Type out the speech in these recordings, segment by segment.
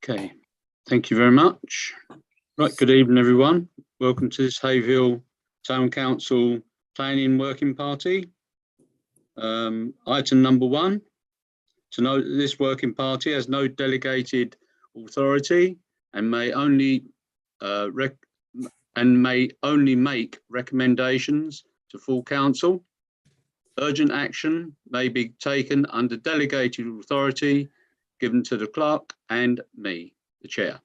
Okay, thank you very much. Right, good evening, everyone. Welcome to this Haverhill Town Council Planning Working Party. Item number 1, to note that this working party has no delegated authority and may only make recommendations to full council. Urgent action may be taken under delegated authority given to the clerk and me, the chair.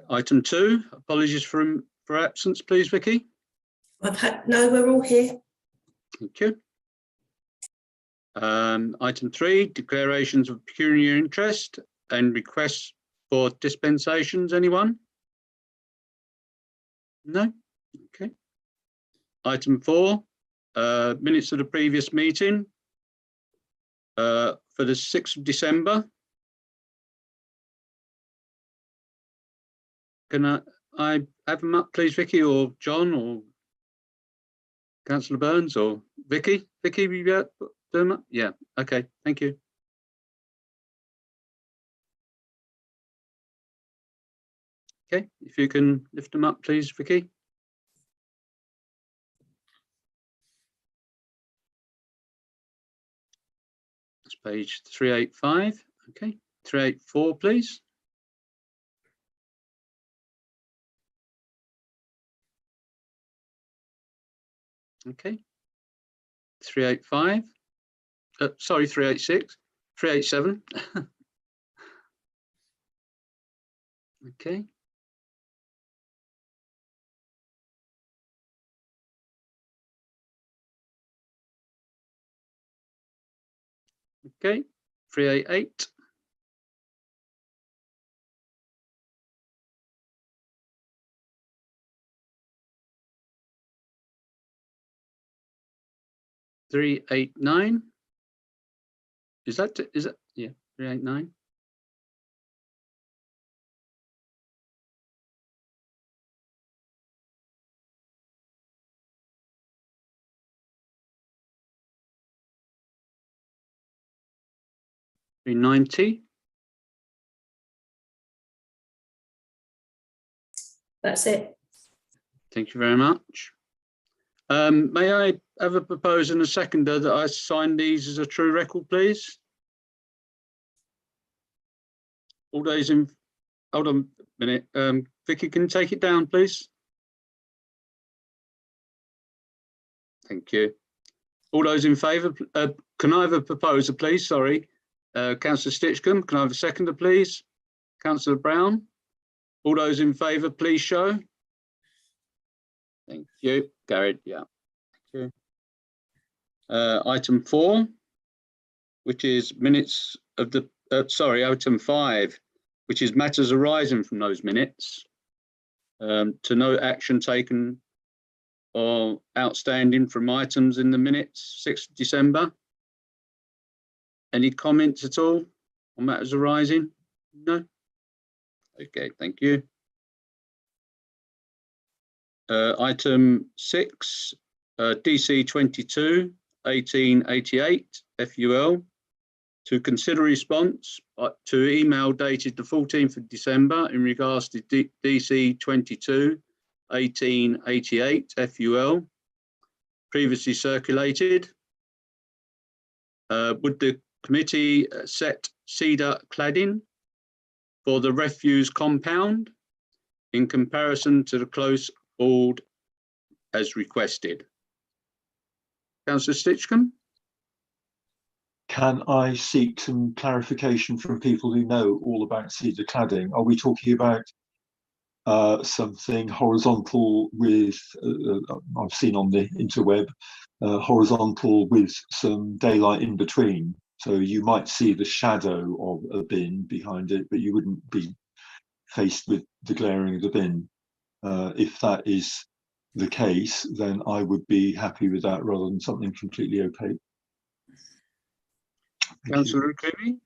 Item 2, apologies for absence, please, Vicky. No, we're all here. Thank you. Item 3, declarations of pecuniary interest and requests for dispensations. Anyone? No? Okay. Item 4, minutes of the previous meeting for the 6th of December. Can I have them up, please, Vicky, or John, or Councillor Burns, or Vicky? Vicky, will you be able to put them up? Yeah, okay, thank you. Okay, if you can lift them up, please, Vicky. That's page 385. Okay, 384, please. Okay, 385. Sorry, 386, 387. Okay. Okay, 388. $389. Is that yeah, 389. $390. That's it. Thank you very much. May I have a proposer and a seconder that I sign these as a true record, please? All those in, hold on a minute. Vicky, can you take it down, please? Thank you. All those in favour, can I have a proposer, please? Sorry. Councillor Stitchcombe, can I have a seconder, please? Councillor Brown. All those in favour, please show. Thank you. Carried, yeah. Thank you. Item 4, which is minutes of the, item 5, which is matters arising from those minutes. To no action taken or outstanding from items in the minutes, 6th of December. Any comments at all on matters arising? No? Okay, thank you. Item 6, DC 22 1888 FUL, to consider response to email dated the 14th of December in regards to DC 22 1888 FUL, previously circulated. Would the committee set cedar cladding for the refuse compound in comparison to the close board as requested? Councillor Stitchcombe? Can I seek some clarification from people who know all about cedar cladding? Are we talking about something horizontal with, I've seen on the interweb, horizontal with some daylight in between? So you might see the shadow of a bin behind it, but you wouldn't be faced with the glaring of the bin. If that is the case, then I would be happy with that rather than something completely opaque. Councillor Cleary?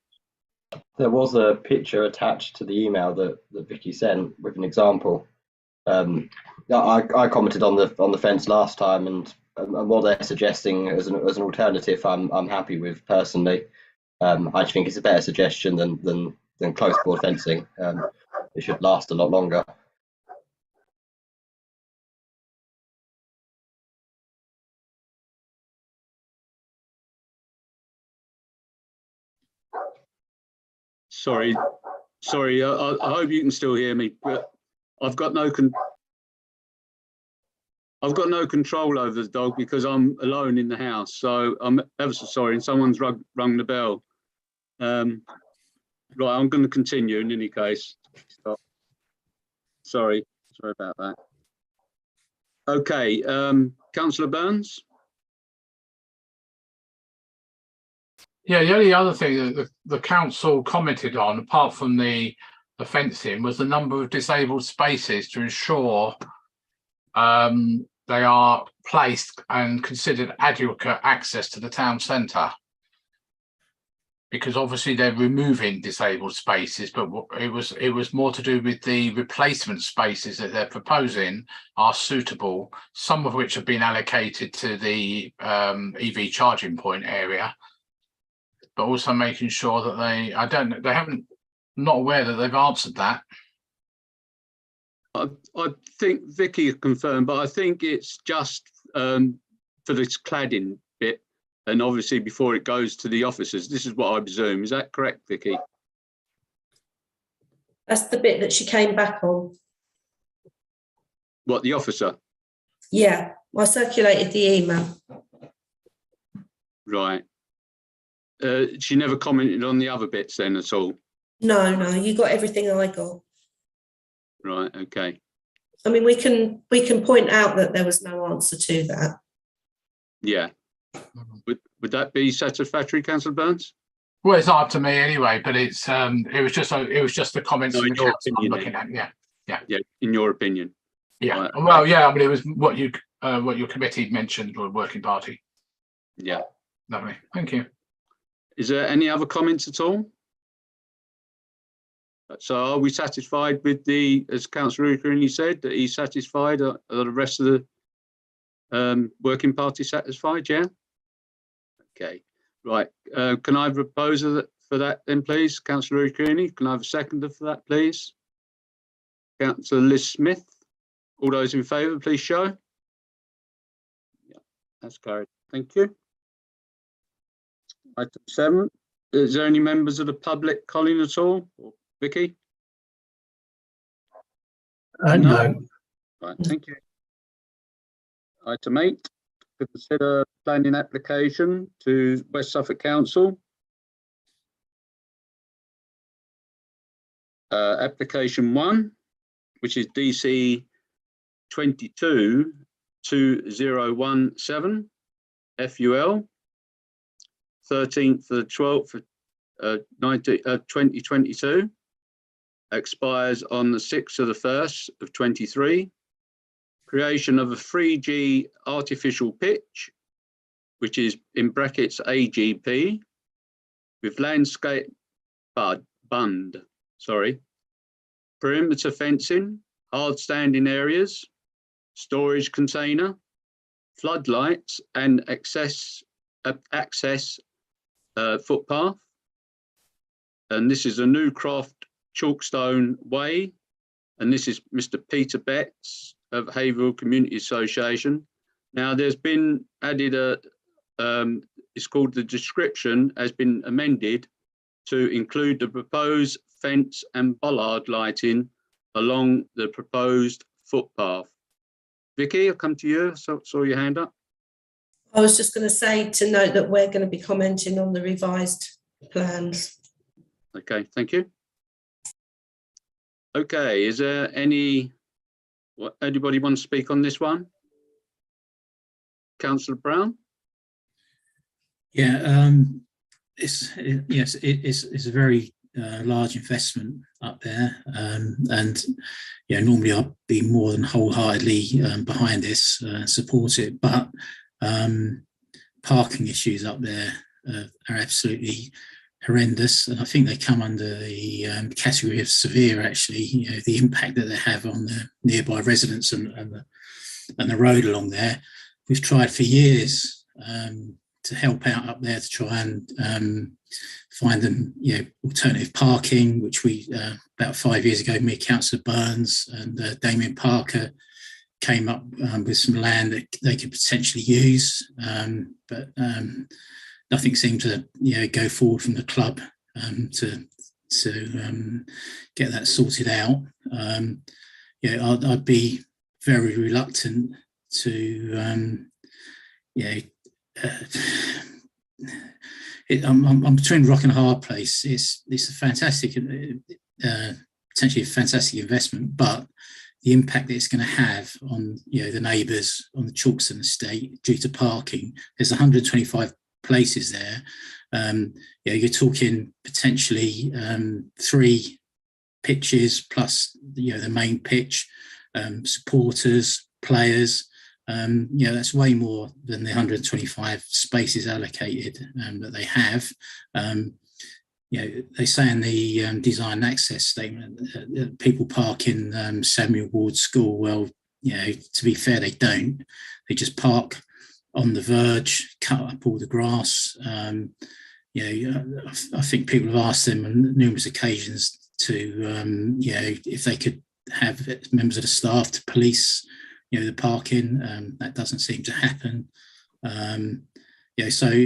There was a picture attached to the email that Vicky sent with an example. I commented on the fence last time, and what they're suggesting as an alternative, I'm happy with personally. I just think it's a better suggestion than close board fencing. It should last a lot longer. Sorry, I hope you can still hear me, but I've got no control over the dog because I'm alone in the house. So I'm ever so sorry, and someone's rung the bell. Right, I'm going to continue in any case. Stop. Sorry about that. Okay, Councillor Burns. Yeah, the only other thing that the council commented on, apart from the fencing, was the number of disabled spaces to ensure they are placed and considered adequate access to the town centre. Because obviously they're removing disabled spaces, but it was more to do with the replacement spaces that they're proposing are suitable, some of which have been allocated to the EV charging point area, but also making sure that not aware that they've answered that. I think Vicky confirmed, but I think it's just for this cladding bit, and obviously before it goes to the officers. This is what I presume. Is that correct, Vicky? That's the bit that she came back on. What, the officer? Yeah, I circulated the email. Right. She never commented on the other bits then at all? No, you got everything I got. Right, okay. I mean, we can point out that there was no answer to that. Yeah. Would that be satisfactory, Councillor Burns? Well, it's not up to me anyway, but it was just the comments No, in in the your council I'm opinion, looking at. Yeah. In your opinion? Yeah. Right. Well, yeah. I mean, it was what your committee mentioned, or working party. Yeah. Lovely. Thank you. Is there any other comments at all? So are we satisfied with as Councillor Uckerini said, that he's satisfied? Are the rest of the working party satisfied? Yeah. Okay. Right. Can I have a proposer for that then, please? Councillor Uckerini, can I have a seconder for that, please? Councillor Liz Smith. All those in favour, please show. Yeah, that's carried. Thank you. Item 7. Is there any members of the public, Colin, at all? Or Vicky? No. Right, thank you. Item 8. To consider planning application to West Suffolk Council. Application 1, which is DC 22-2017 FUL, 13th of the 12th of 2022, expires on the 6th of the 1st of 23. Creation of a 3G artificial pitch, which is in brackets AGP, with landscape bund, perimeter fencing, hard standing areas, storage container, floodlights and access footpath. And this is a new craft chalkstone way. And this is Mr. Peter Betts of Haverhill Community Association. Now there's been added it's called the description has been amended to include the proposed fence and bollard lighting along the proposed footpath. Vicky, I'll come to you. Saw your hand up. I was just going to say to note that we're going to be commenting on the revised plans. Okay, thank you. Okay, is there anybody want to speak on this one? Councillor Brown? Yeah, yes, it's a very large investment up there, and yeah, normally I'd be more than wholeheartedly behind this, support it, but parking issues up there are absolutely horrendous, and I think they come under the category of severe. Actually, you know, the impact that they have on the nearby residents and the road along there. We've tried for years to help out up there to try and find them, alternative parking, which we about 5 years ago, me, Councillor Burns and Damien Parker came up with some land that they could potentially use, but nothing seemed to go forward from the club to get that sorted out. I'd be very reluctant to I'm between rock and a hard place. It's a fantastic, potentially a fantastic investment, but the impact that it's going to have on the neighbours on the Chalkston estate due to parking. There's 125 places there. You're talking potentially 3 pitches plus the main pitch, supporters, players. That's way more than the 125 spaces allocated that they have. They say in the design access statement that people park in Samuel Ward School. Well, to be fair, they don't. They just park on the verge, cut up all the grass. I think people have asked them on numerous occasions to, if they could have members of the staff to police the parking. That doesn't seem to happen. So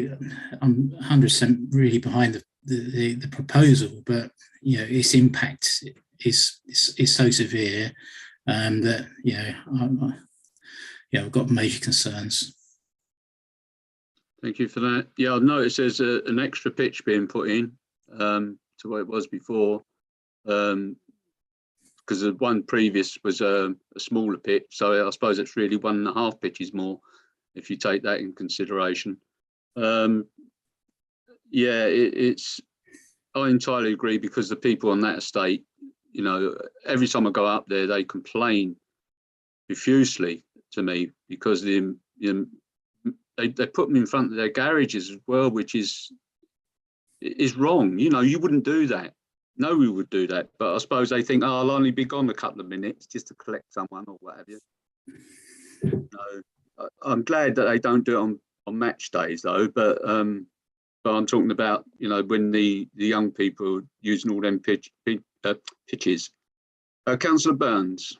I'm 100% really behind the proposal, but its impact is so severe that I've got major concerns. Thank you for that. Yeah, I've noticed there's an extra pitch being put in to what it was before. Because the one previous was a smaller pitch, so I suppose it's really 1.5 pitches more if you take that in consideration. I entirely agree, because the people on that estate, every time I go up there, they complain profusely to me because they put them in front of their garages as well, which is wrong. You wouldn't do that. No, we would do that, but I suppose they think, I'll only be gone a couple of minutes just to collect someone or what have you. No, I'm glad that they don't do it on match days though, but I'm talking about when the young people using all them pitches. Councillor Burns.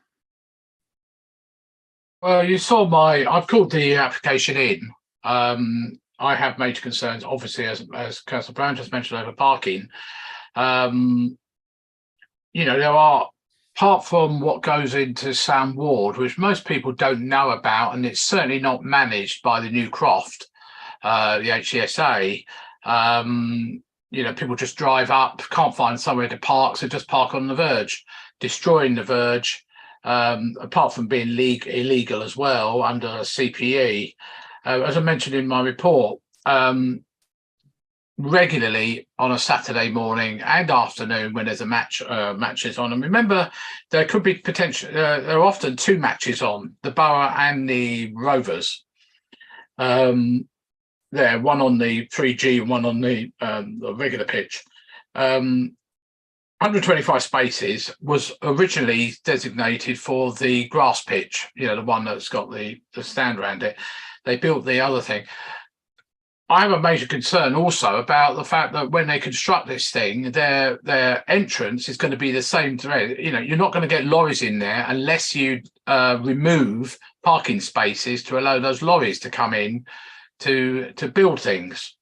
Well, you saw I've called the application in. I have major concerns, obviously, as Councillor Brown just mentioned, over parking. There are, apart from what goes into Sam Ward, which most people don't know about, and it's certainly not managed by the New Croft, the HTSA. People just drive up, can't find somewhere to park, so just park on the verge, destroying the verge, apart from being illegal as well under CPE. As I mentioned in my report, regularly on a Saturday morning and afternoon when there's a matches on, and remember there could be potential. There are often 2 matches on, the Borough and the Rovers. One on the 3G and one on the regular pitch. 125 spaces was originally designated for the grass pitch, the one that's got the stand around it. They built the other thing. I have a major concern also about the fact that when they construct this thing, their entrance is going to be the same thread. You're not going to get lorries in there unless you remove parking spaces to allow those lorries to come in to build things.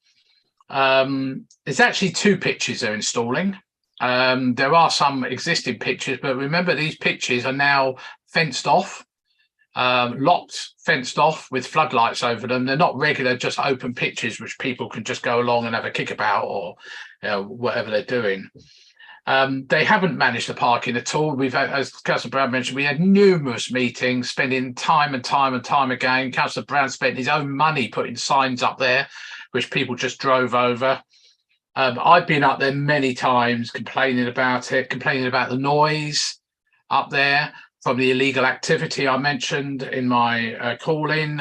There's actually 2 pitches they're installing. There are some existing pitches, but remember these pitches are now fenced off. Locked, fenced off with floodlights over them. They're not regular, just open pitches which people can just go along and have a kick about or whatever they're doing. They haven't managed the parking at all. We've had, as Councillor Brown mentioned, we had numerous meetings, spending time and time again. Councillor Brown spent his own money putting signs up there, which people just drove over. I've been up there many times complaining about it, complaining about the noise up there from the illegal activity I mentioned in my call-in,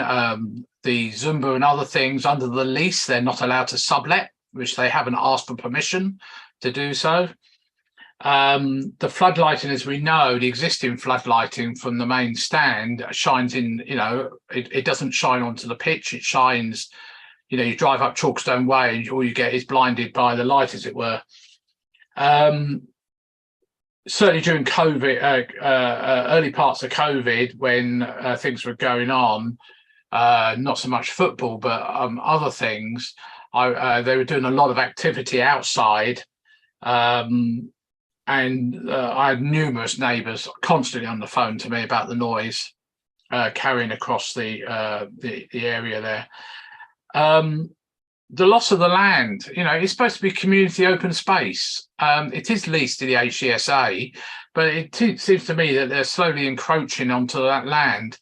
the Zumba and other things under the lease. They're not allowed to sublet, which they haven't asked for permission to do so. The floodlighting, as we know, the existing floodlighting from the main stand shines in, it doesn't shine onto the pitch. It shines you know, you drive up Chalkstone Way and all you get is blinded by the light, as it were. Certainly during COVID, early parts of COVID, when things were going on, not so much football, but other things, they were doing a lot of activity outside. And I had numerous neighbours constantly on the phone to me about the noise carrying across the area there. The loss of the land, you know, it's supposed to be community open space. It is leased to the HTC, but it seems to me that they're slowly encroaching onto that land,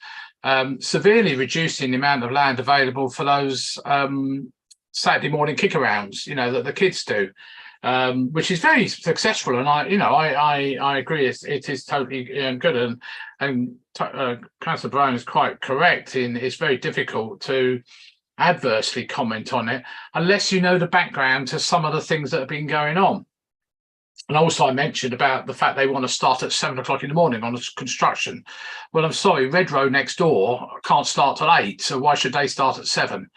severely reducing the amount of land available for those Saturday morning kick-arounds, you know, that the kids do. Which is very successful, and I agree. It is totally good, and Councillor Brown is quite correct in it's very difficult to adversely comment on it unless you know the background to some of the things that have been going on. And also, I mentioned about the fact they want to start at 7 o'clock in the morning on construction. Well, I'm sorry, Red Row next door can't start till 8, so why should they start at 7?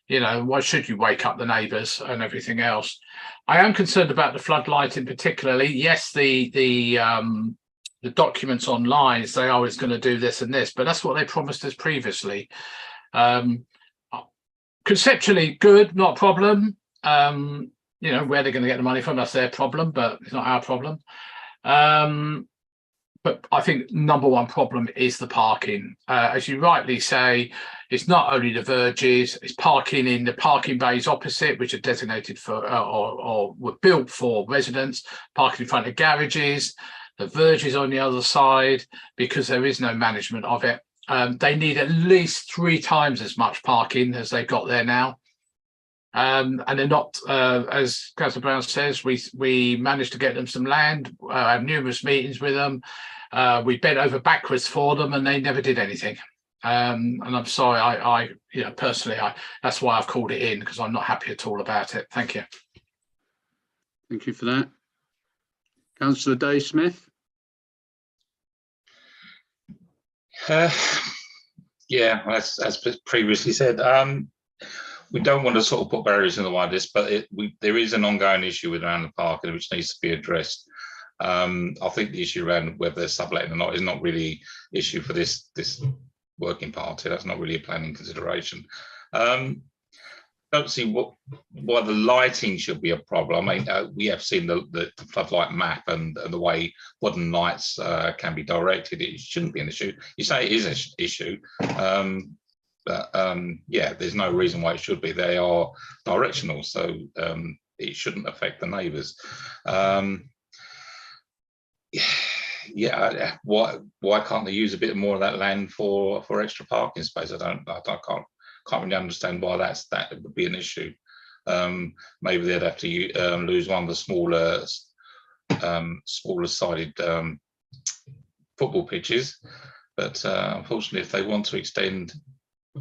You know, why should you wake up the neighbours and everything else? I am concerned about the floodlighting particularly. Yes, the documents online say, oh, it's going to do this and this, but that's what they promised us previously. Conceptually good, not a problem. You know, where they're going to get the money from, that's their problem, but it's not our problem. But I think number one problem is the parking. As you rightly say, it's not only the verges, it's parking in the parking bays opposite, which are designated for or were built for residents, parking in front of garages, the verges on the other side, because there is no management of it. They need at least 3 times as much parking as they've got there now. And they're not, as Councillor Brown says, we managed to get them some land. I have numerous meetings with them. We bent over backwards for them, and they never did anything. And I'm sorry, I you know, personally, that's why I've called it in, because I'm not happy at all about it. Thank you. Thank you for that. Councillor Dave Smith. Yeah, as previously said, we don't want to sort of put barriers in the way of this, but there is an ongoing issue with around the parking which needs to be addressed. I think the issue around whether they're subletting or not is not really an issue for this working party. That's not really a planning consideration. Don't see why the lighting should be a problem. I mean, we have seen the floodlight map and the way wooden lights can be directed. It shouldn't be an issue. You say it is an issue, but yeah, there's no reason why it should be. They are directional, so it shouldn't affect the neighbours. Yeah, why can't they use a bit more of that land for extra parking space? I can't really understand why that would be an issue. Maybe they'd have to lose one of the smaller sided football pitches, but unfortunately, if they want to extend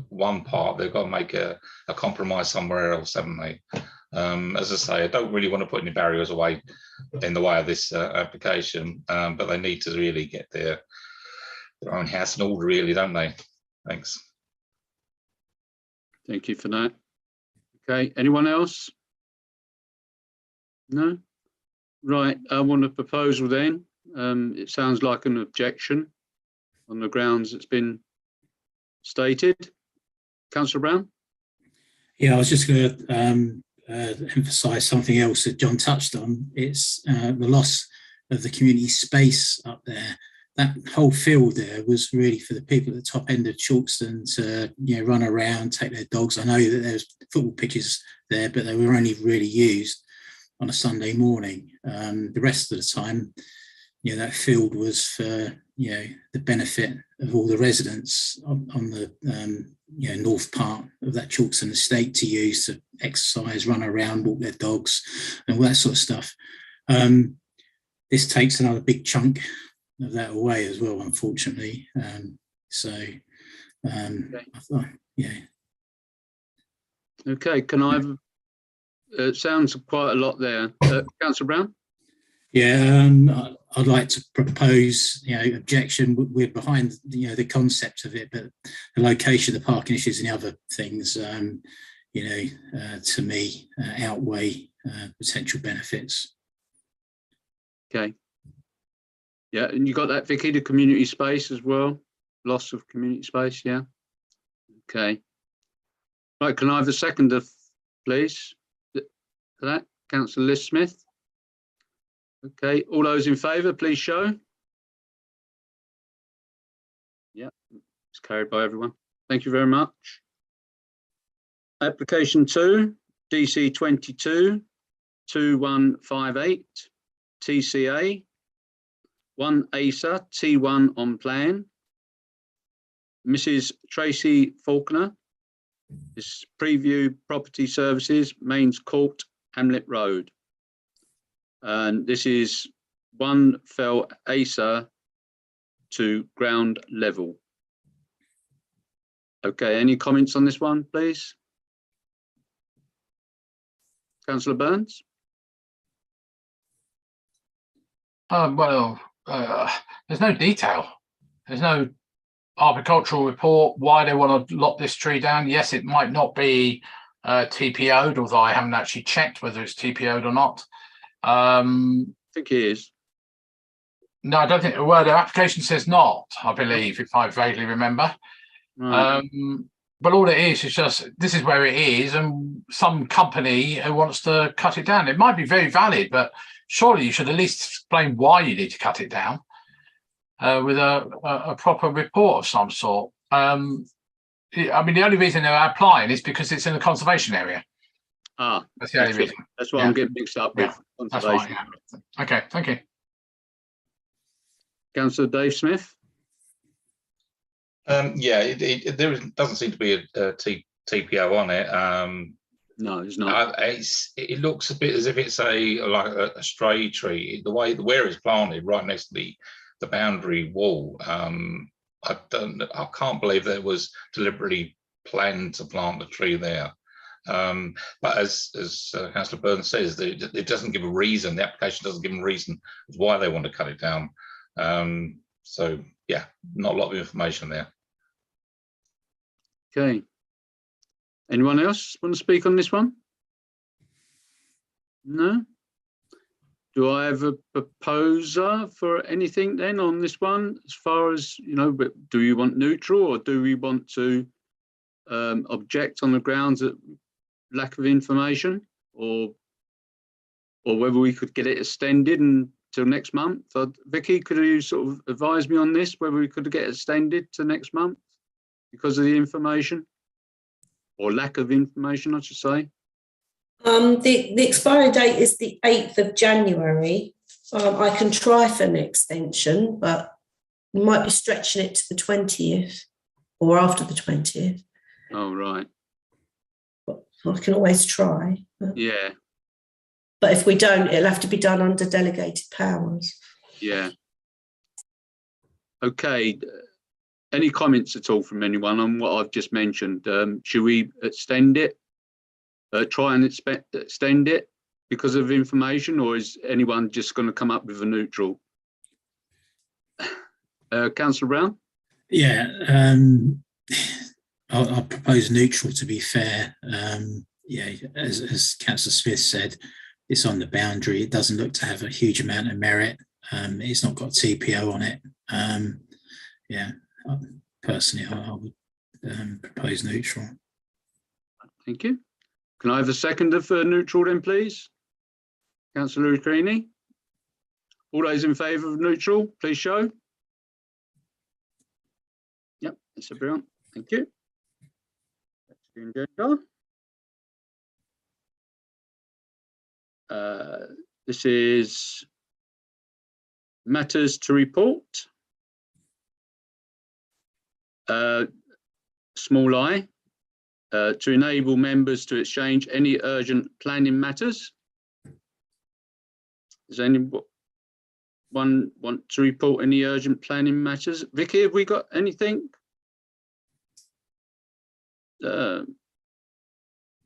one part, they've got to make a compromise somewhere else, haven't they? As I say, I don't really want to put any barriers in the way of this application, but they need to really get their own house in order, really, don't they? Thanks. Thank you for that. Okay, anyone else? No? Right, I want a proposal then. It sounds like an objection on the grounds it's been stated. Councillor Brown? Yeah, I was just going to emphasise something else that John touched on. It's the loss of the community space up there. That whole field there was really for the people at the top end of Chalkstone to, you know, run around, take their dogs. I know that there's football pitches there, but they were only really used on a Sunday morning. The rest of the time, you know, that field was for, you know, the benefit of all the residents on the you know, north part of that Chalkstone estate to use to exercise, run around, walk their dogs, and all that sort of stuff. This takes another big chunk of that away as well, unfortunately. I thought, yeah. Okay, can I have, it sounds quite a lot there. Councillor Brown? Yeah, I'd like to propose, you know, objection. We're behind, you know, the concept of it, but the location, the parking issues and the other things, to me, outweigh potential benefits. Okay. Yeah, and you got that, Vicky, the community space as well, loss of community space, yeah. Okay. Right, can I have a seconder, please, for that? Councillor Liz Smith. Okay, all those in favour, please show. Yeah, it's carried by everyone. Thank you very much. Application 2, DC 22-2158, TCA, 1 ASA, T1 on plan. Mrs. Tracy Faulkner, this Preview Property Services, Mains Court, Hamlet Road. And this is 1 fell ASA to ground level. Okay, any comments on this one, please? Councillor Burns? There's no detail. There's no arboricultural report why they want to lock this tree down. Yes, it might not be TPO'd, although I haven't actually checked whether it's TPO'd or not. I think it is. No, I don't think. Well, the application says not, I believe, if I vaguely remember. Right. But all it is just, this is where it is, and some company who wants to cut it down. It might be very valid, but surely you should at least explain why you need to cut it down with a proper report of some sort. I mean, the only reason they're applying is because it's in a conservation area. Ah, that's the only reason. That's why I'm getting mixed up with conservation. That's right, yeah. Okay, thank you. Councillor Dave Smith. Yeah, there doesn't seem to be a TPO on it. No, it's not. It looks a bit as if it's like a stray tree. The way where it's planted, right next to the boundary wall. I can't believe that it was deliberately planned to plant the tree there. But as Councillor Burns says, it doesn't give a reason. The application doesn't give them a reason why they want to cut it down. So yeah, not a lot of information there. Okay. Anyone else want to speak on this one? No? Do I have a proposer for anything then on this one? As far as, do we want neutral, or do we want to object on the grounds of lack of information, or whether we could get it extended until next month? Vicky, could you sort of advise me on this, whether we could get it extended to next month because of the information, or lack of information, I should say? The expiry date is the 8th of January. I can try for an extension, but we might be stretching it to the 20th or after the 20th. Oh, right. But I can always try. Yeah. But if we don't, it'll have to be done under delegated powers. Yeah. Okay. Any comments at all from anyone on what I've just mentioned? Should we extend it? Try and extend it because of information, or is anyone just going to come up with a neutral? Councillor Brown? Yeah, I'll propose neutral, to be fair. Yeah, as Councillor Smith said, it's on the boundary. It doesn't look to have a huge amount of merit. It's not got TPO on it. Yeah, personally, I would propose neutral. Thank you. Can I have a seconder for neutral then, please? Councillor Lucrini. All those in favour of neutral, please show. Yep, that's brilliant. Thank you. That's the agenda. This is matters to report. Small I. To enable members to exchange any urgent planning matters. Does anyone want to report any urgent planning matters? Vicky, have we got anything? No,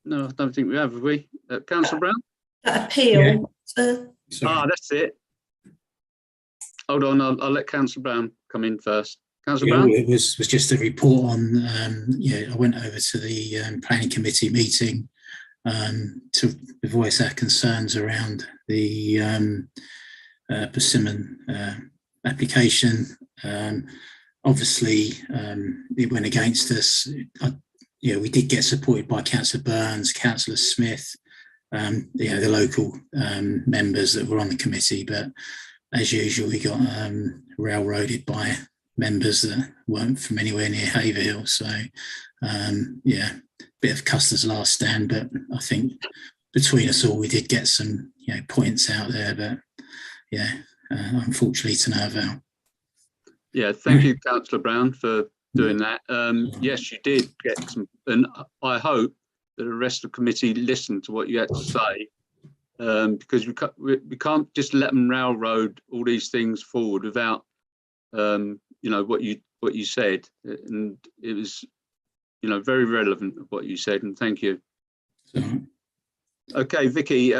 I don't think we have we? Councillor Brown? That appeal. Yeah. That's it. Hold on, I'll let Councillor Brown come in first. Councillor Yeah, Brown? it was just a report on, I went over to the planning committee meeting to voice our concerns around the Persimmon application. Obviously, it went against us. We did get supported by Councillor Burns, Councillor Smith, the local members that were on the committee, but as usual, we got railroaded by members that weren't from anywhere near Haverhill. So, bit of Custer's last stand, but I think between us all, we did get some, points out there, but unfortunately to no avail. Yeah, thank you, Councillor Brown, for doing that. Yes, you did get some, and I hope that the rest of the committee listened to what you had to say, because we can't just let them railroad all these things forward without, what you said, and it was, very relevant of what you said, and thank you. Okay, Vicky,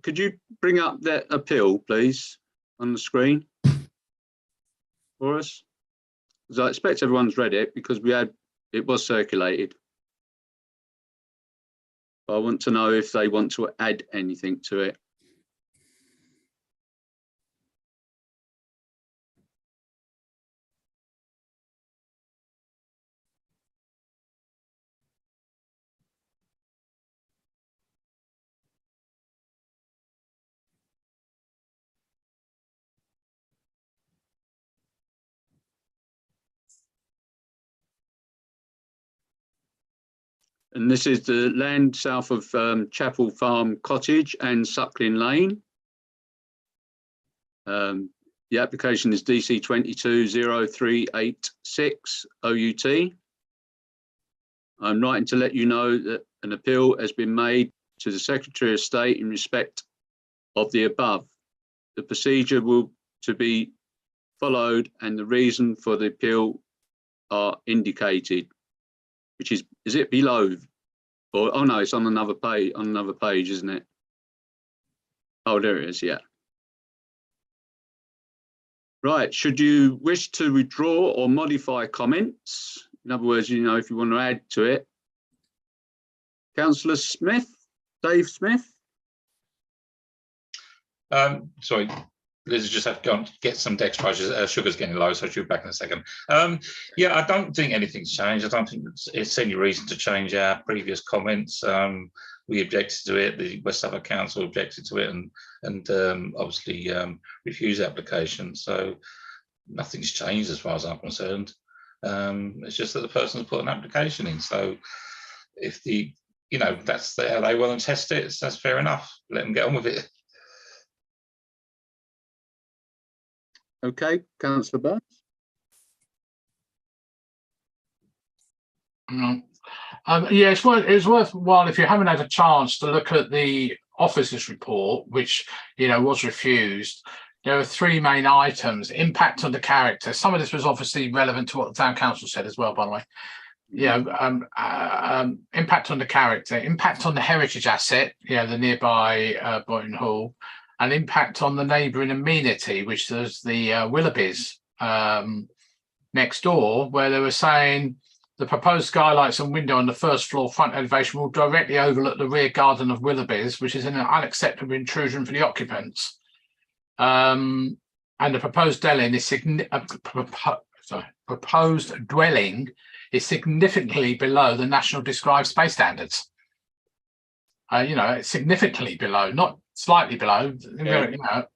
could you bring up that appeal, please, on the screen for us? Because I expect everyone's read it because it was circulated. I want to know if they want to add anything to it. And this is the land south of Chapel Farm Cottage and Suckling Lane. The application is DC 220386 OUT. I'm writing to let you know that an appeal has been made to the Secretary of State in respect of the above. The procedure will to be followed and the reason for the appeal are indicated, which is it below? Or, oh no, it's on another page, isn't it? Oh, there it is, yeah. Right, should you wish to withdraw or modify comments, in other words, if you want to add to it, Councillor Smith, Dave Smith? Sorry, Liz just have to go and get some dextrose. Sugar's getting low, so she'll be back in a second. I don't think anything's changed. I don't think it's any reason to change our previous comments. We objected to it. The West Suffolk Council objected to it, and obviously refused the application. So nothing's changed as far as I'm concerned. It's just that the person's put an application in. So if that's how they want to test it, that's fair enough. Let them get on with it. Okay, Councillor Burns. It's worthwhile if you haven't had a chance to look at the officer's report, which was refused. There are three main items: impact on the character. Some of this was obviously relevant to what the town council said as well, by the way. Impact on the character, impact on the heritage asset, the nearby Boynton Hall, and impact on the neighbouring amenity, which is the Willoughby's next door, where they were saying the proposed skylights and window on the first floor front elevation will directly overlook the rear garden of Willoughby's, which is an unacceptable intrusion for the occupants. And the proposed dwelling is significantly below the National Described Space Standards. It's significantly below, not slightly below. The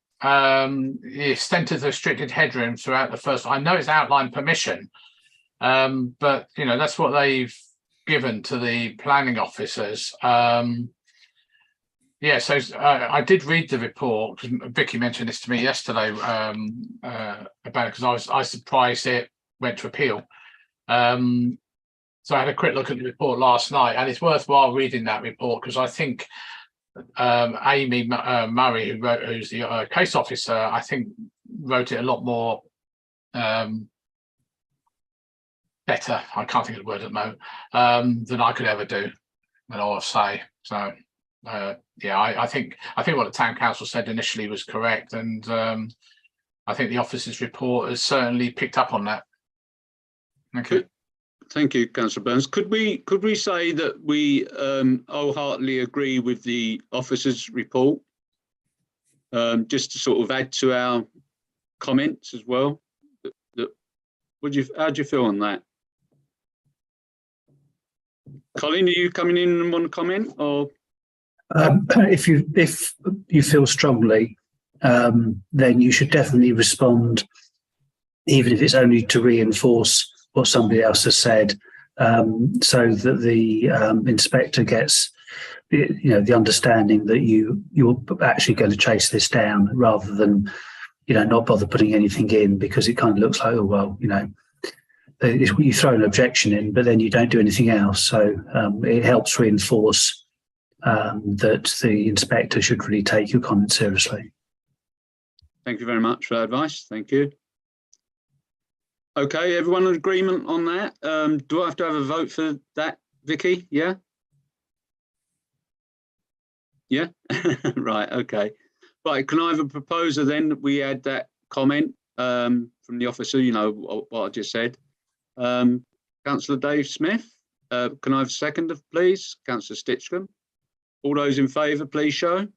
extent of the restricted headroom throughout the first. I know it's outline permission, but that's what they've given to the planning officers. So I did read the report because Vicky mentioned this to me yesterday about it, because I was surprised it went to appeal. So I had a quick look at the report last night, and it's worthwhile reading that report because I think Amy Murray, who's the case officer, I think wrote it a lot more better. I can't think of the word at the moment than I could ever do, and I'll say. So I think what the town council said initially was correct, and I think the officer's report has certainly picked up on that. Okay. Thank you, Councillor Burns. Could we say that we wholeheartedly agree with the officer's report, just to sort of add to our comments as well? How do you feel on that? Colin, are you coming in and want to comment, or? If you feel strongly, then you should definitely respond, even if it's only to reinforce what somebody else has said, so that the inspector gets the understanding that you're actually going to chase this down, rather than not bother putting anything in, because it kind of looks like, oh well, you throw an objection in, but then you don't do anything else. So it helps reinforce that the inspector should really take your comment seriously. Thank you very much for that advice. Thank you. Okay, everyone in agreement on that? Do I have to have a vote for that, Vicky? Yeah? Yeah? Right, okay. Right, can I have a proposer then that we add that comment from the officer, what I just said? Councillor Dave Smith, can I have a seconder, please? Councillor Stitchcombe. All those in favour, please show.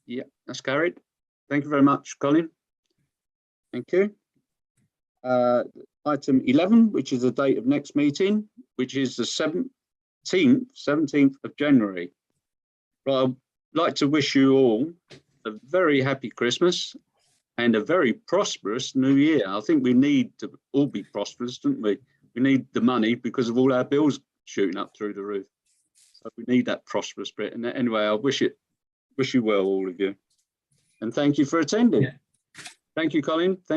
Yeah, that's carried. Thank you very much, Colin. Thank you. Item 11, which is the date of next meeting, which is the 17th of January. Right, I'd like to wish you all a very happy Christmas and a very prosperous new year. I think we need to all be prosperous, don't we? We need the money because of all our bills shooting up through the roof. So we need that prosperous bit. And anyway, I wish you well, all of you. And thank you for attending. Yeah. Thank you, Colin.